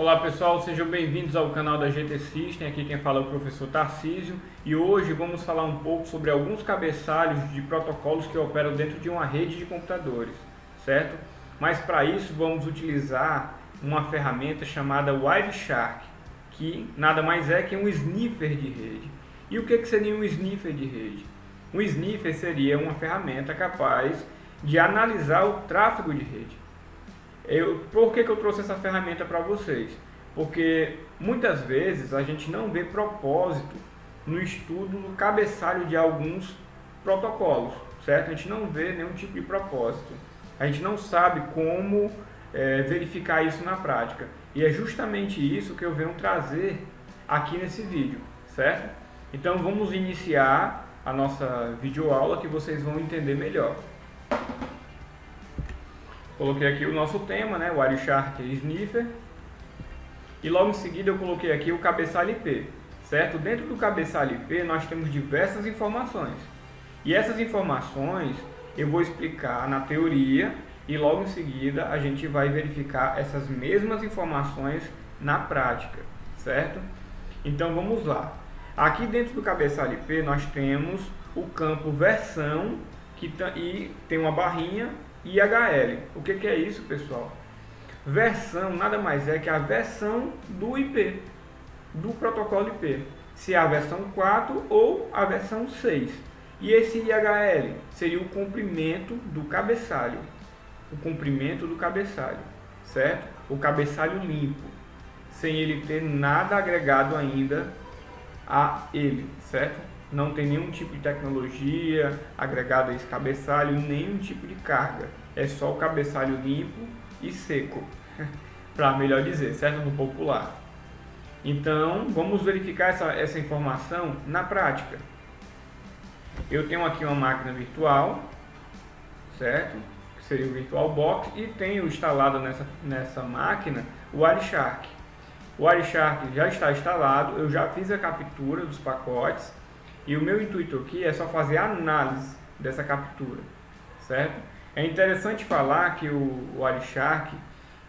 Olá pessoal, sejam bem-vindos ao canal da GT System. Aqui quem fala é o professor Tarcísio e hoje vamos falar um pouco sobre alguns cabeçalhos de protocolos que operam dentro de uma rede de computadores, certo? Mas para isso vamos utilizar uma ferramenta chamada Wireshark, que nada mais é que um sniffer de rede. E o que seria um sniffer de rede? Um sniffer seria uma ferramenta capaz de analisar o tráfego de rede. Por que eu trouxe essa ferramenta para vocês? Porque muitas vezes a gente não vê propósito no estudo do cabeçalho de alguns protocolos, certo? A gente não vê nenhum tipo de propósito. A gente não sabe como verificar isso na prática. E é justamente isso que eu venho trazer aqui nesse vídeo, certo? Então vamos iniciar a nossa videoaula que vocês vão entender melhor. Coloquei aqui o nosso tema, né, o Wireshark Sniffer, e logo em seguida eu coloquei aqui o cabeçalho IP, certo? Dentro do cabeçalho IP nós temos diversas informações, e essas informações eu vou explicar na teoria e logo em seguida a gente vai verificar essas mesmas informações na prática, certo? Então vamos lá. Aqui dentro do cabeçalho IP nós temos o campo versão e tem uma barrinha IHL. O que é isso, pessoal? Versão nada mais é que a versão do IP, do protocolo IP, se é a versão 4 ou a versão 6. E esse IHL seria o comprimento do cabeçalho, certo? O cabeçalho limpo, sem ele ter nada agregado ainda a ele, certo? Não tem nenhum tipo de tecnologia agregada a esse cabeçalho, nenhum tipo de carga. É só o cabeçalho limpo e seco, para melhor dizer, certo? No popular. Então, vamos verificar essa informação na prática. Eu tenho aqui uma máquina virtual, certo? Que seria o VirtualBox, e tenho instalado nessa máquina o Wireshark. O Wireshark já está instalado, eu já fiz a captura dos pacotes. E o meu intuito aqui é só fazer a análise dessa captura, certo? É interessante falar que o Wireshark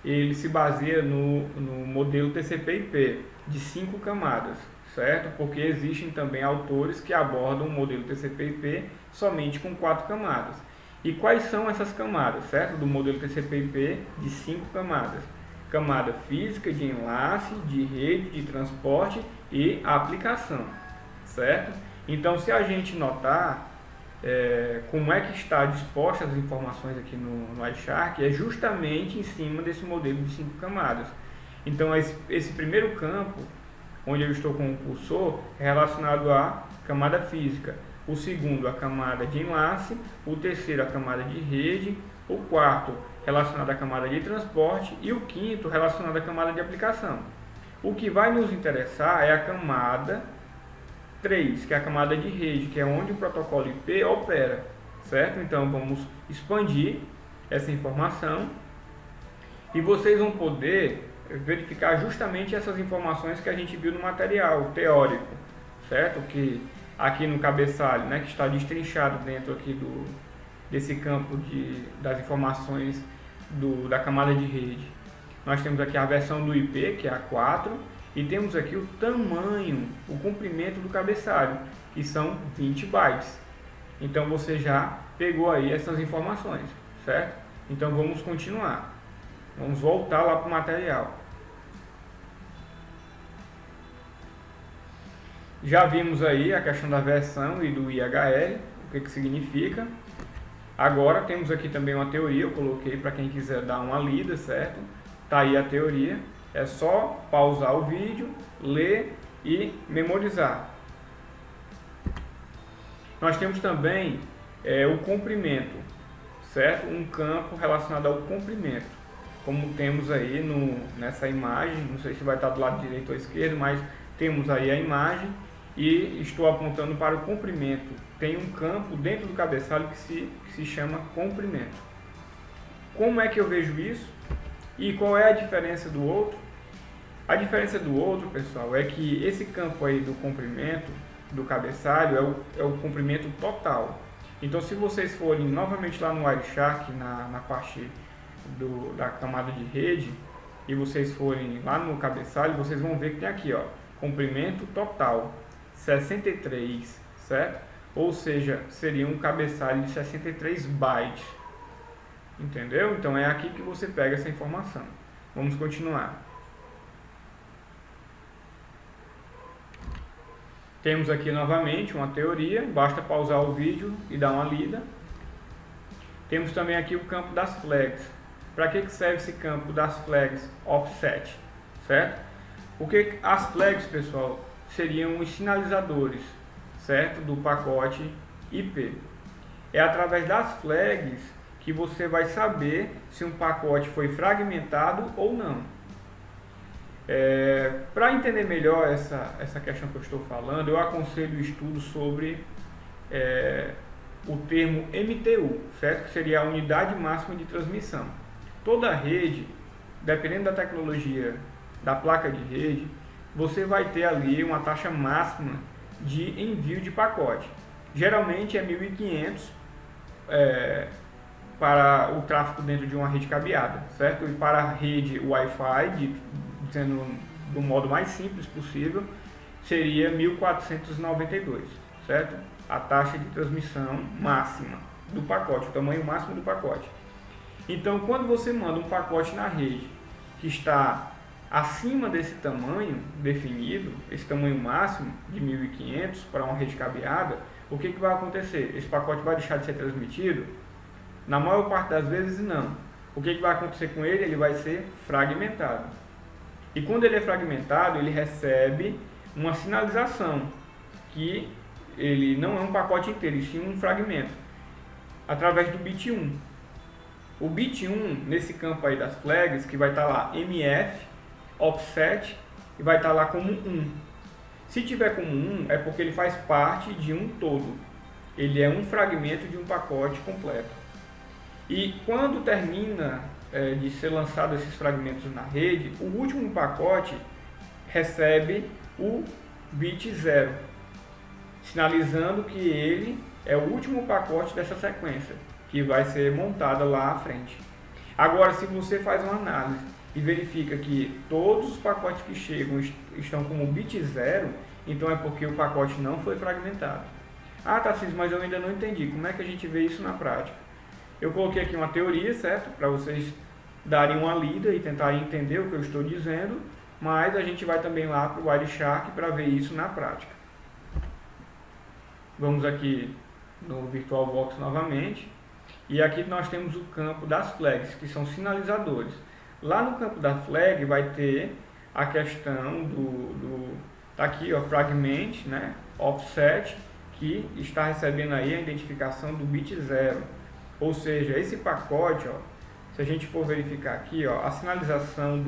ele se baseia no modelo TCP/IP de 5 camadas, certo? Porque existem também autores que abordam o modelo TCP/IP somente com 4 camadas. E quais são essas camadas, certo? Do modelo TCP/IP de 5 camadas. Camada física, de enlace, de rede, de transporte e aplicação, certo? Então, se a gente notar como é que está dispostas as informações aqui no Wireshark, é justamente em cima desse modelo de 5 camadas. Então, esse primeiro campo, onde eu estou com o cursor, é relacionado à camada física. O segundo, a camada de enlace. O terceiro, a camada de rede. O quarto, relacionado à camada de transporte. E o quinto, relacionado à camada de aplicação. O que vai nos interessar é a camada 3, que é a camada de rede, que é onde o protocolo IP opera, certo? Então vamos expandir essa informação e vocês vão poder verificar justamente essas informações que a gente viu no material teórico, certo? Que aqui no cabeçalho, né, que está destrinchado dentro aqui desse campo das informações da camada de rede. Nós temos aqui a versão do IP, que é a 4, e temos aqui o tamanho, o comprimento do cabeçalho, que são 20 bytes. Então você já pegou aí essas informações, certo? Então vamos continuar. Vamos voltar lá para o material. Já vimos aí a questão da versão e do IHL, o que significa. Agora temos aqui também uma teoria, eu coloquei para quem quiser dar uma lida, certo? Tá aí a teoria. É só pausar o vídeo, ler e memorizar. Nós temos também o comprimento, certo? Um campo relacionado ao comprimento. Como temos aí nessa imagem, não sei se vai estar do lado direito ou esquerdo, mas temos aí a imagem e estou apontando para o comprimento. Tem um campo dentro do cabeçalho que se chama comprimento. Como é que eu vejo isso? E qual é a diferença do outro? A diferença do outro, pessoal, é que esse campo aí do comprimento do cabeçalho é o comprimento total. Então, se vocês forem novamente lá no Wireshark, na parte da camada de rede, e vocês forem lá no cabeçalho, vocês vão ver que tem aqui, ó, comprimento total 63, certo? Ou seja, seria um cabeçalho de 63 bytes. Entendeu? Então é aqui que você pega essa informação. Vamos continuar. Temos aqui novamente uma teoria, basta pausar o vídeo e dar uma lida. Temos também aqui o campo das flags. Para que serve esse campo das flags offset? Certo? Porque as flags, pessoal, seriam os sinalizadores, certo? Do pacote IP. É através das flags que você vai saber se um pacote foi fragmentado ou não. Para entender melhor essa questão que eu estou falando, eu aconselho o estudo sobre o termo MTU, certo? Que seria a unidade máxima de transmissão. Toda rede, dependendo da tecnologia da placa de rede, você vai ter ali uma taxa máxima de envio de pacote. Geralmente é 1.500 para o tráfego dentro de uma rede cabeada, certo? E para a rede Wi-Fi, dizendo do modo mais simples possível, seria 1.492, certo? A taxa de transmissão máxima do pacote, o tamanho máximo do pacote. Então, quando você manda um pacote na rede que está acima desse tamanho definido, esse tamanho máximo de 1.500 para uma rede cabeada, o que vai acontecer? Esse pacote vai deixar de ser transmitido? Na maior parte das vezes, não. O que vai acontecer com ele? Ele vai ser fragmentado. E quando ele é fragmentado, ele recebe uma sinalização que ele não é um pacote inteiro, e sim um fragmento, através do bit 1. O bit 1, nesse campo aí das flags, que vai estar lá MF, offset, e vai estar lá como 1. Se tiver como 1, é porque ele faz parte de um todo. Ele é um fragmento de um pacote completo. E quando termina de ser lançado esses fragmentos na rede, o último pacote recebe o bit 0, sinalizando que ele é o último pacote dessa sequência, que vai ser montada lá à frente. Agora, se você faz uma análise e verifica que todos os pacotes que chegam estão como bit 0, então é porque o pacote não foi fragmentado. Ah, Tarcísio, mas eu ainda não entendi. Como é que a gente vê isso na prática? Eu coloquei aqui uma teoria, certo? Para vocês darem uma lida e tentarem entender o que eu estou dizendo, mas a gente vai também lá para o Wireshark para ver isso na prática. Vamos aqui no VirtualBox novamente, e aqui nós temos o campo das flags, que são sinalizadores. Lá no campo da flag vai ter a questão tá aqui, ó, fragment, né, offset, que está recebendo aí a identificação do bit 0. Ou seja, esse pacote, ó, se a gente for verificar aqui, ó, a sinalização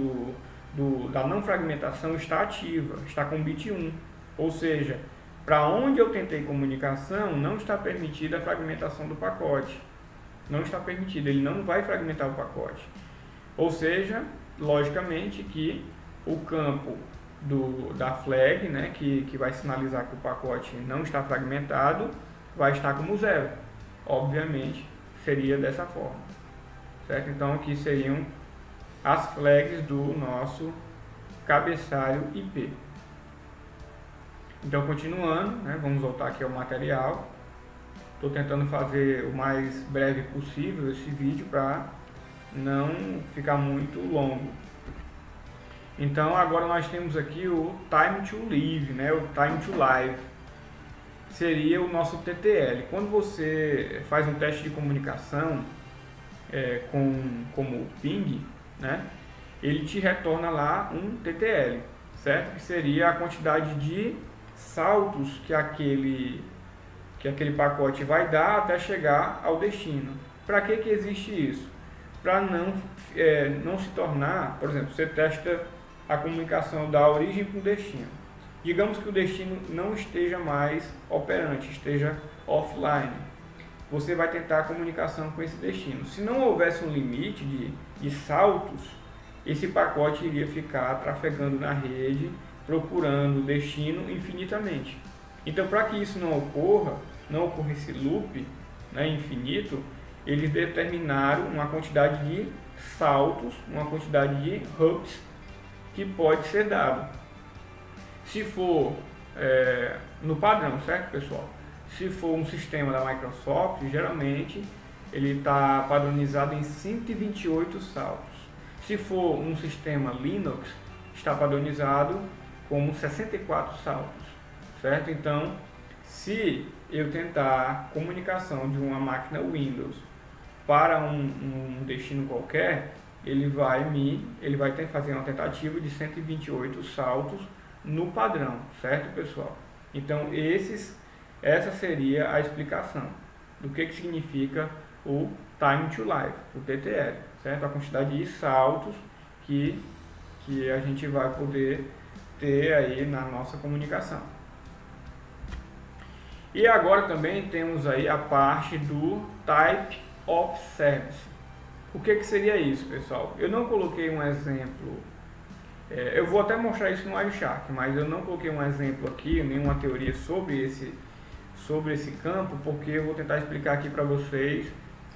da não fragmentação está ativa, está com bit 1. Ou seja, para onde eu tentei comunicação, não está permitida a fragmentação do pacote. Não está permitido, ele não vai fragmentar o pacote. Ou seja, logicamente que o campo da flag, né, que vai sinalizar que o pacote não está fragmentado, vai estar como 0. Obviamente, seria dessa forma, certo? Então aqui seriam as flags do nosso cabeçalho IP. Então, continuando, né, vamos voltar aqui ao material. Estou tentando fazer o mais breve possível esse vídeo para não ficar muito longo. Então, agora nós temos aqui o Time to Live, né, o Time to Live. Seria o nosso TTL. Quando você faz um teste de comunicação como o ping, né, ele te retorna lá um TTL, certo? Que seria a quantidade de saltos que aquele pacote vai dar até chegar ao destino. Para que existe isso? Para não se tornar, por exemplo, você testa a comunicação da origem para o destino. Digamos que o destino não esteja mais operante, esteja offline. Você vai tentar a comunicação com esse destino. Se não houvesse um limite de saltos, esse pacote iria ficar trafegando na rede, procurando o destino infinitamente. Então, para que isso não ocorra esse loop, né, infinito, eles determinaram uma quantidade de saltos, uma quantidade de hooks que pode ser dado. Se for no padrão, certo, pessoal? Se for um sistema da Microsoft, geralmente ele está padronizado em 128 saltos. Se for um sistema Linux, está padronizado como 64 saltos, certo? Então, se eu tentar comunicação de uma máquina Windows para um destino qualquer, ele vai ter que fazer uma tentativa de 128 saltos no padrão, certo, pessoal? Então, essa seria a explicação do que significa o Time to Live, o TTL, certo? A quantidade de saltos que a gente vai poder ter aí na nossa comunicação. E agora também temos aí a parte do Type of Service. O que seria isso, pessoal? Eu não coloquei um exemplo, eu vou até mostrar isso no Wireshark, mas eu não coloquei um exemplo aqui, nenhuma teoria sobre esse campo, porque eu vou tentar explicar aqui para vocês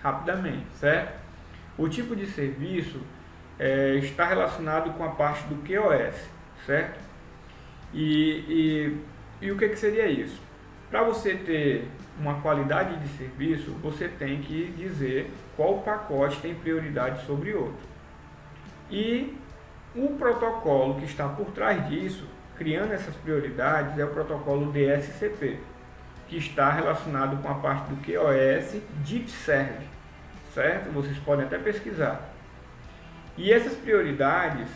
rapidamente, certo? O tipo de serviço está relacionado com a parte do QoS, certo? E o que seria isso? Para você ter uma qualidade de serviço, você tem que dizer qual pacote tem prioridade sobre outro. E o protocolo que está por trás disso, criando essas prioridades, é o protocolo DSCP, que está relacionado com a parte do QoS DeepServe, certo? Vocês podem até pesquisar. E essas prioridades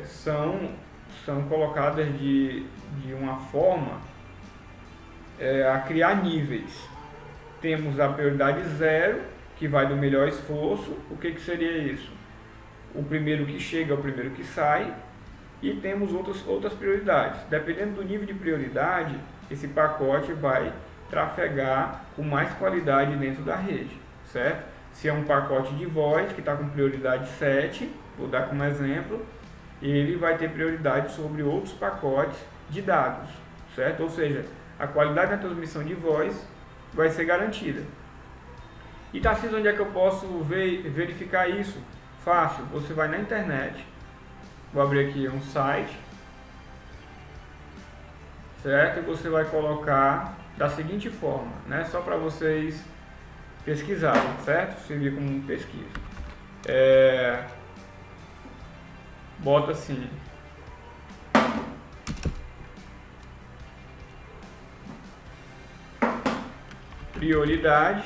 são colocadas de uma forma a criar níveis. Temos a prioridade 0, que vai do melhor esforço. O que seria isso? O primeiro que chega é o primeiro que sai. E temos outras prioridades. Dependendo do nível de prioridade, esse pacote vai trafegar com mais qualidade dentro da rede, certo? Se é um pacote de voz que está com prioridade 7, vou dar como exemplo, ele vai ter prioridade sobre outros pacotes de dados, certo? Ou seja, a qualidade da transmissão de voz vai ser garantida. E Tarcísio, onde é que eu posso verificar isso? Fácil, você vai na internet, vou abrir aqui um site, certo? E você vai colocar da seguinte forma, né? Só para vocês pesquisarem, certo? Servir como pesquisa. Bota assim: prioridade,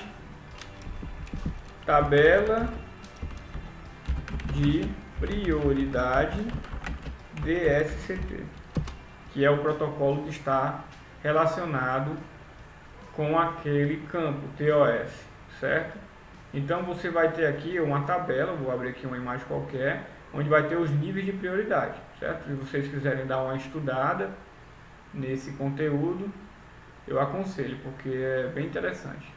tabela de prioridade DSCP, que é o protocolo que está relacionado com aquele campo TOS, certo? Então você vai ter aqui uma tabela, vou abrir aqui uma imagem qualquer, onde vai ter os níveis de prioridade, certo? Se vocês quiserem dar uma estudada nesse conteúdo, eu aconselho, porque é bem interessante.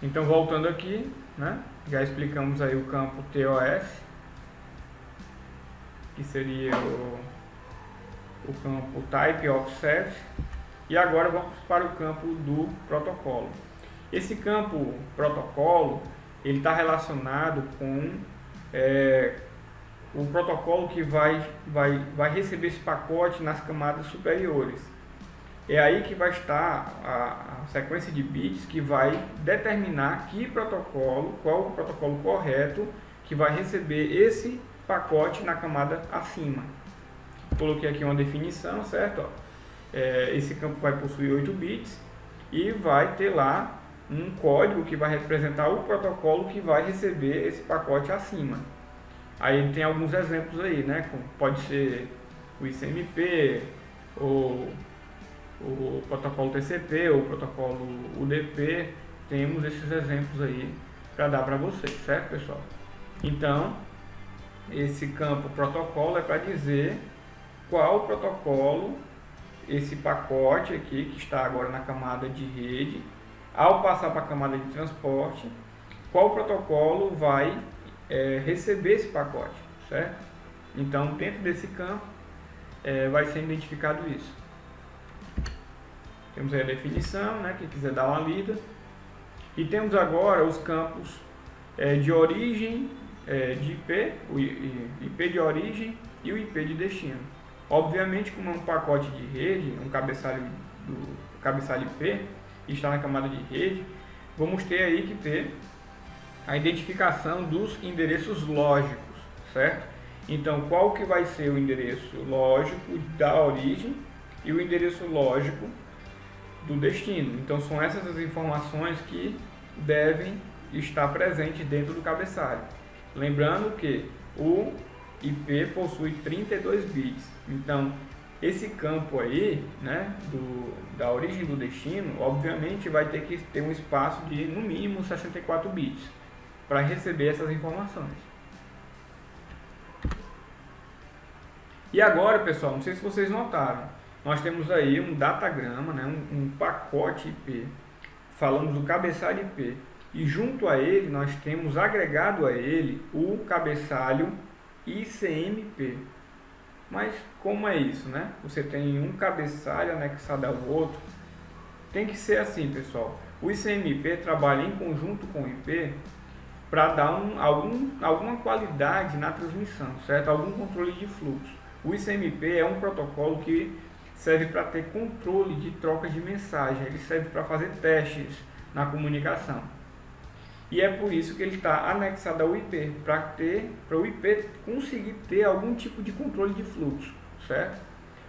Então, voltando aqui, né? Já explicamos aí o campo TOS, que seria o campo Type of Service, e agora vamos para o campo do protocolo. Esse campo protocolo, ele está relacionado com o protocolo que vai receber esse pacote nas camadas superiores. É aí que vai estar a sequência de bits que vai determinar qual o protocolo correto que vai receber esse pacote na camada acima. Coloquei aqui uma definição, certo? Esse campo vai possuir 8 bits e vai ter lá um código que vai representar o protocolo que vai receber esse pacote acima. Aí tem alguns exemplos aí, né? Pode ser o ICMP, ou o protocolo TCP, ou o protocolo UDP. Temos esses exemplos aí para dar para vocês, certo, pessoal? Então, esse campo protocolo é para dizer qual protocolo esse pacote aqui, que está agora na camada de rede, ao passar para a camada de transporte, qual protocolo vai receber esse pacote, certo? Então, dentro desse campo, vai ser identificado isso. Temos aí a definição, né? Quem quiser dar uma lida. E temos agora os campos de origem de IP, o IP de origem e o IP de destino. Obviamente, como é um pacote de rede, um cabeçalho IP, e está na camada de rede, vamos ter aí que ter a identificação dos endereços lógicos, certo? Então, qual que vai ser o endereço lógico da origem e o endereço lógico do destino? Então, são essas as informações que devem estar presentes dentro do cabeçalho. Lembrando que o IP possui 32 bits. Então, esse campo aí, né, da origem do destino, obviamente vai ter que ter um espaço de no mínimo 64 bits para receber essas informações. E agora, pessoal, não sei se vocês notaram, nós temos aí um datagrama, né, um pacote IP, falamos do cabeçalho IP, e junto a ele nós temos agregado a ele o cabeçalho ICMP. Mas como é isso, né? Você tem um cabeçalho anexado ao outro. Tem que ser assim, pessoal. O ICMP trabalha em conjunto com o IP para dar alguma qualidade na transmissão, certo? Algum controle de fluxo. O ICMP é um protocolo que serve para ter controle de troca de mensagem. Ele serve para fazer testes na comunicação. E é por isso que ele está anexado ao IP, para o IP conseguir ter algum tipo de controle de fluxo, certo?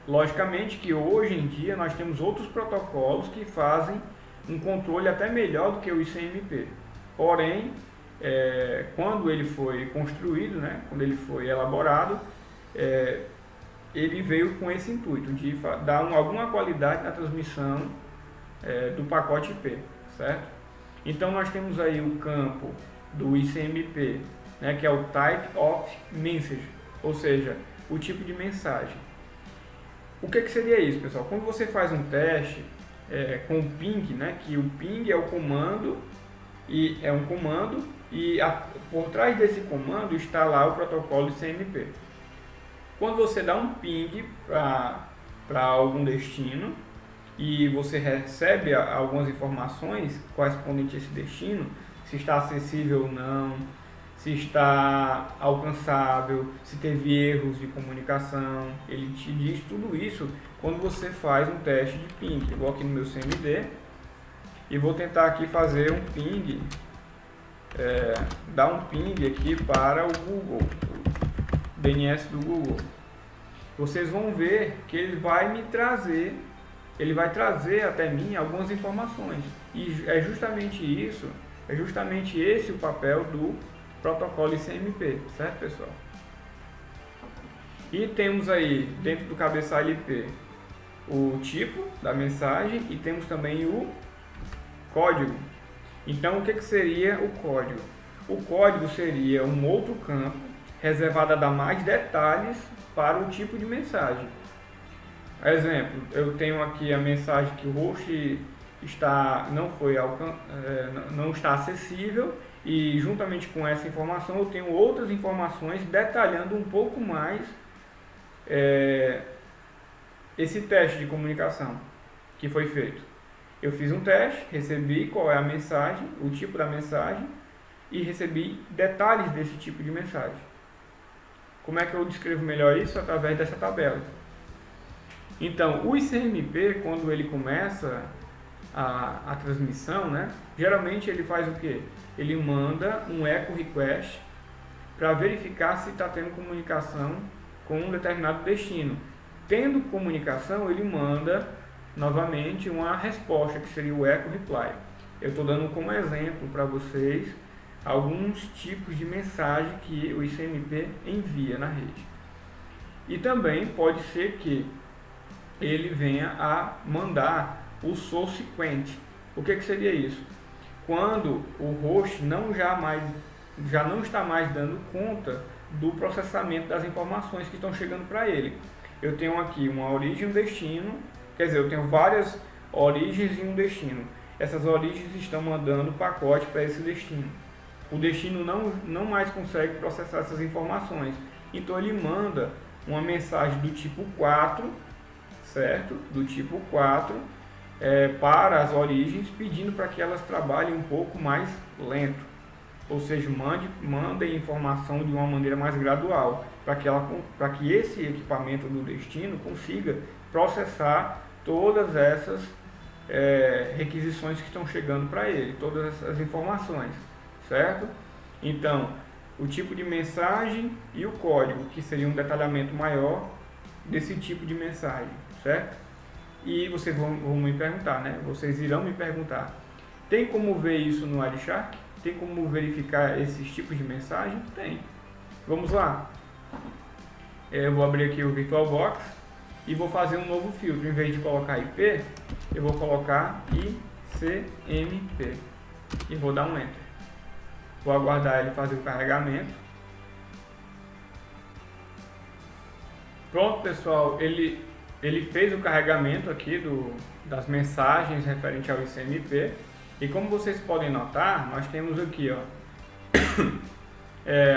Logicamente que hoje em dia nós temos outros protocolos que fazem um controle até melhor do que o ICMP. Porém, quando ele foi construído, né, quando ele foi elaborado, ele veio com esse intuito de dar alguma qualidade na transmissão do pacote IP, certo? Então nós temos aí o campo do ICMP, né, que é o Type of Message, ou seja, o tipo de mensagem. O que seria isso, pessoal? Quando você faz um teste com o ping, né, que o ping é o comando, e é um comando, e por trás desse comando está lá o protocolo ICMP. Quando você dá um ping para algum destino, e você recebe algumas informações correspondentes a esse destino, se está acessível ou não, se está alcançável, se teve erros de comunicação, ele te diz tudo isso quando você faz um teste de ping. Eu vou aqui no meu CMD e vou tentar aqui fazer um ping, dar um ping aqui para o Google, o DNS do Google. Vocês vão ver que ele vai trazer até mim algumas informações. E é justamente isso, é justamente esse o papel do protocolo ICMP, certo, pessoal? E temos aí, dentro do cabeçalho IP, o tipo da mensagem e temos também o código. Então, o que seria o código? O código seria um outro campo reservado a dar mais detalhes para o tipo de mensagem. Exemplo, eu tenho aqui a mensagem que o host não está acessível, e juntamente com essa informação eu tenho outras informações detalhando um pouco mais esse teste de comunicação que foi feito. Eu fiz um teste, recebi qual é a mensagem, o tipo da mensagem, e recebi detalhes desse tipo de mensagem. Como é que eu descrevo melhor isso? Através dessa tabela. Então, o ICMP, quando ele começa a transmissão, né, geralmente ele faz o quê? Ele manda um echo request para verificar se está tendo comunicação com um determinado destino. Tendo comunicação, ele manda novamente uma resposta, que seria o echo reply. Eu estou dando como exemplo para vocês alguns tipos de mensagem que o ICMP envia na rede. E também pode ser que ele venha a mandar o source quent. O que seria isso? Quando o host já não está mais dando conta do processamento das informações que estão chegando para ele. Eu tenho aqui uma origem e um destino, quer dizer, eu tenho várias origens e um destino. Essas origens estão mandando pacote para esse destino. O destino não mais consegue processar essas informações. Então ele manda uma mensagem do tipo 4, certo? Do tipo 4, para as origens, pedindo para que elas trabalhem um pouco mais lento, ou seja, mandem informação de uma maneira mais gradual, para que esse equipamento do destino consiga processar todas essas requisições que estão chegando para ele, todas essas informações, certo? Então, o tipo de mensagem e o código, que seria um detalhamento maior desse tipo de mensagem, certo? E vocês vão me perguntar, né? Vocês irão me perguntar, tem como ver isso no Wireshark? Tem como verificar esses tipos de mensagem? Tem. Vamos lá. Eu vou abrir aqui o VirtualBox e vou fazer um novo filtro. Em vez de colocar IP, eu vou colocar ICMP e vou dar um Enter. Vou aguardar ele fazer o carregamento. Pronto, pessoal, ele fez o carregamento aqui das mensagens referente ao ICMP. E como vocês podem notar, nós temos aqui, ó,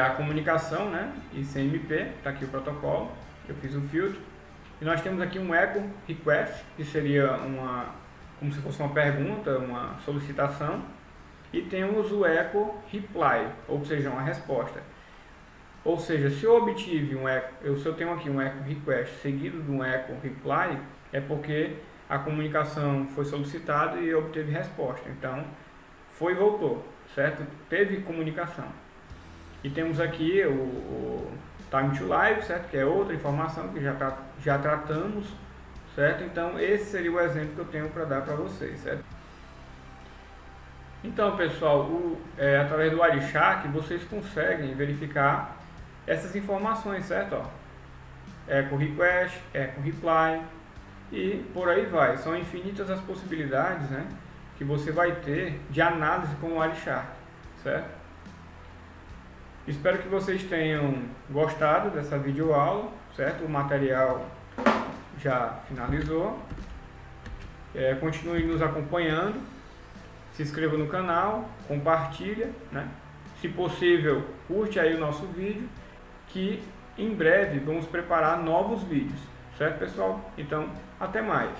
a comunicação, né, ICMP, está aqui o protocolo, eu fiz o filtro. E nós temos aqui um echo request, que seria como se fosse uma pergunta, uma solicitação. E temos o echo reply, ou seja, uma resposta. Ou seja, se eu obtive se eu tenho aqui um echo request seguido de um echo reply, é porque a comunicação foi solicitada e obteve resposta. Então, foi e voltou, certo? Teve comunicação. E temos aqui o time to live, certo? Que é outra informação que já tratamos, certo? Então, esse seria o exemplo que eu tenho para dar para vocês, certo? Então, pessoal, através do Wireshark, vocês conseguem verificar essas informações, certo? Ó, echo request, echo reply e por aí vai. São infinitas as possibilidades, né, que você vai ter de análise com o Wireshark, certo? Espero que vocês tenham gostado dessa videoaula, certo? O material já finalizou. Continue nos acompanhando, se inscreva no canal, compartilha, né? Se possível, curte aí o nosso vídeo, que em breve vamos preparar novos vídeos, certo, pessoal? Então, até mais!